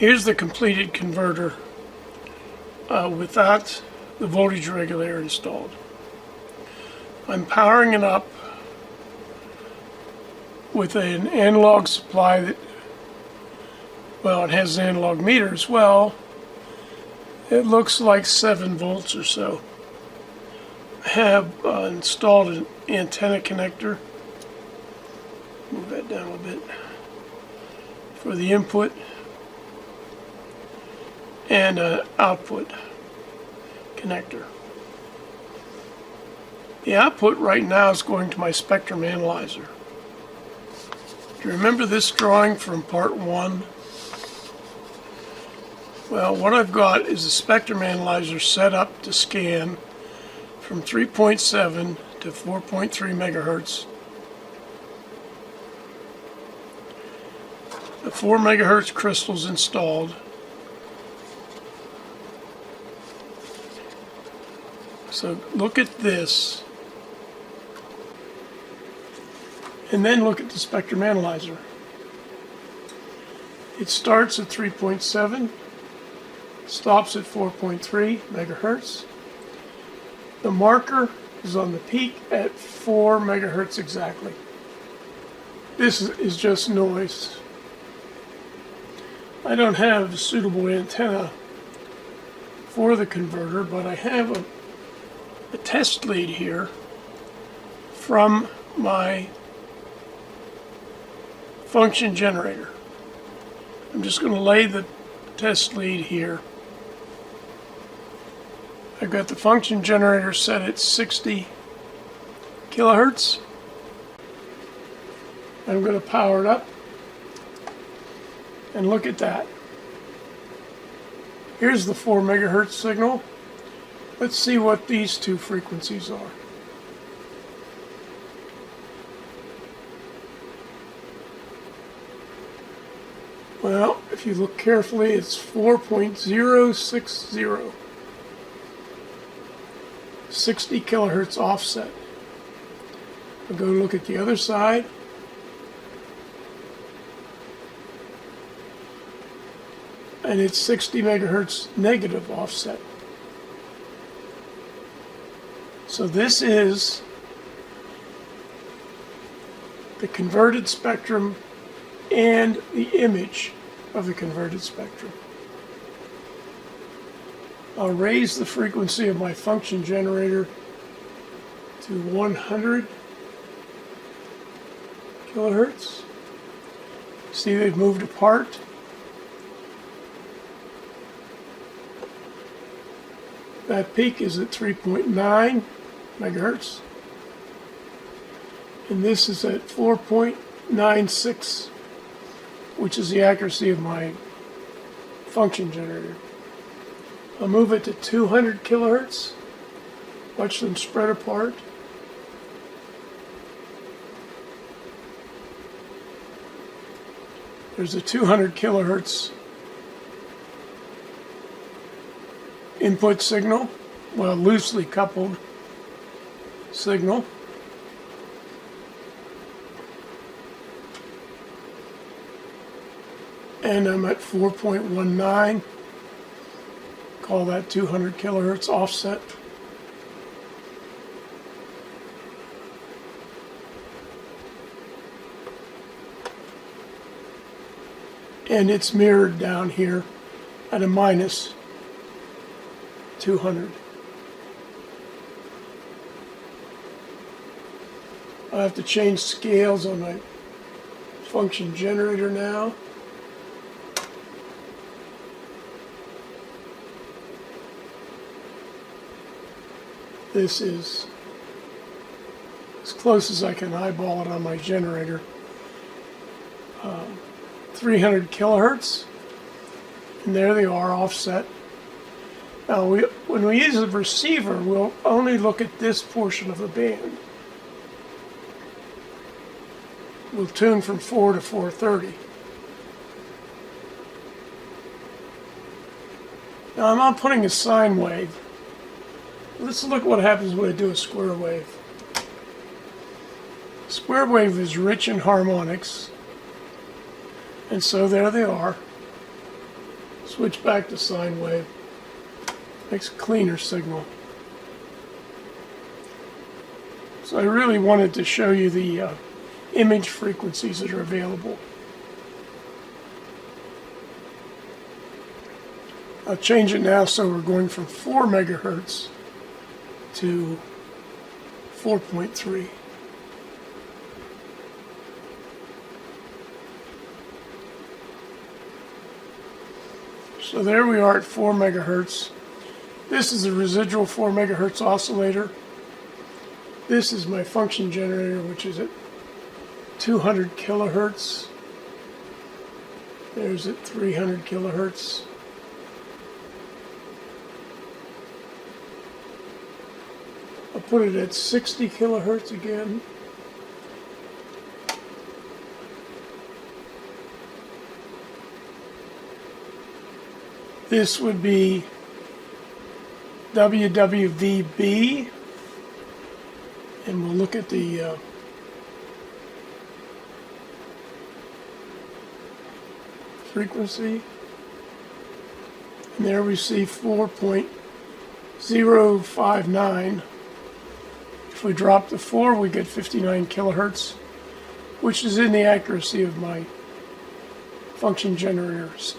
Here's the completed converter without the voltage regulator installed. I'm powering it up with an analog supply that, well, it has an analog meter as well. It looks like 7 volts or so. I have installed an antenna connector. Move that down a bit for the input and an output connector. The output right now is going to my spectrum analyzer. Do you remember this drawing from part 1? Well, what I've got is a spectrum analyzer set up to scan from 3.7 to 4.3 megahertz. The 4 megahertz crystals installed. So look at this, and then look at the spectrum analyzer. It starts at 3.7, stops at 4.3 megahertz. The marker is on the peak at 4 megahertz exactly. This is just noise. I don't have a suitable antenna for the converter, but I have a test lead here from my function generator. I'm just going to lay the test lead here. I've got the function generator set at 60 kilohertz. I'm going to power it up, and look at that. Here's the 4 megahertz signal. Let's see what these two frequencies are. Well, if you look carefully, it's 4.060. 60 kilohertz offset. I'll go look at the other side. And it's 60 megahertz negative offset. So this is the converted spectrum and the image of the converted spectrum. I'll raise the frequency of my function generator to 100 kilohertz. See, they've moved apart. That peak is at 3.9 megahertz. And this is at 4.96, which is the accuracy of my function generator. I'll move it to 200 kilohertz. Watch them spread apart. There's a 200 kilohertz input signal, well, loosely coupled signal. And I'm at 4.19. Call that 200 kilohertz offset. And it's mirrored down here at a minus 200. I have to change scales on my function generator now. This is as close as I can eyeball it on my generator. 300 kilohertz, and there they are offset. Now, when we use a receiver, we'll only look at this portion of the band. We'll tune from 4 to 430. Now, I'm not putting a sine wave. Let's look what happens when I do a square wave. Square wave is rich in harmonics, and so there they are. Switch back to sine wave. Makes a cleaner signal. So I really wanted to show you the image frequencies that are available. I'll change it now so we're going from 4 megahertz to 4.3. So there we are at 4 megahertz. This is a residual 4 megahertz oscillator. This is my function generator, which is at 200 kilohertz. There's at 300 kilohertz. I'll put it at 60 kilohertz again. This would be WWVB, and we'll look at the frequency. And there we see 4.059. If we drop to 4, we get 59 kilohertz, which is in the accuracy of my function generators.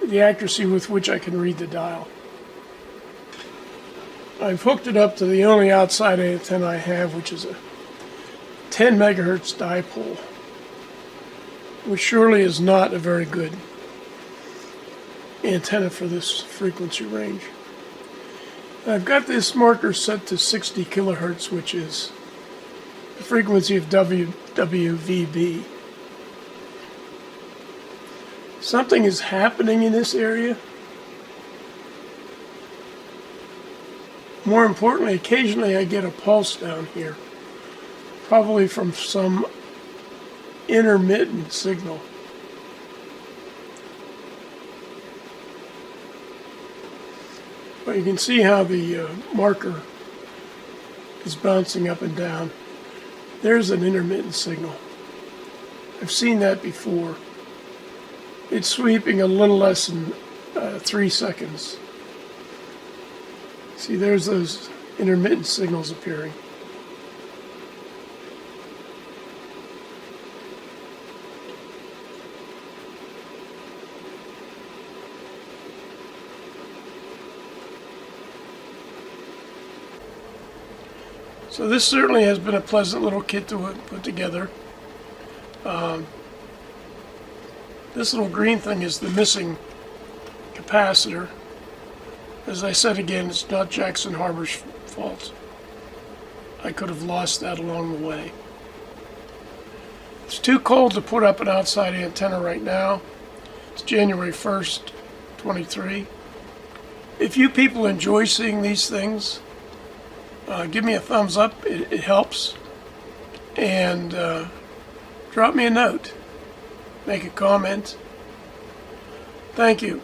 The accuracy with which I can read the dial. I've hooked it up to the only outside antenna I have, which is a 10 megahertz dipole, which surely is not a very good antenna for this frequency range. I've got this marker set to 60 kilohertz, which is the frequency of WWVB. Something is happening in this area. More importantly, occasionally I get a pulse down here, probably from some intermittent signal. But you can see how the marker is bouncing up and down. There's an intermittent signal. I've seen that before. It's sweeping a little less than 3 seconds. See, there's those intermittent signals appearing. So this certainly has been a pleasant little kit to put together. This little green thing is the missing capacitor. As I said again, it's not Jackson Harbor's fault. I could have lost that along the way. It's too cold to put up an outside antenna right now. It's January 1st, 23. If you people enjoy seeing these things, give me a thumbs up. It helps. And drop me a note. Make a comment. Thank you.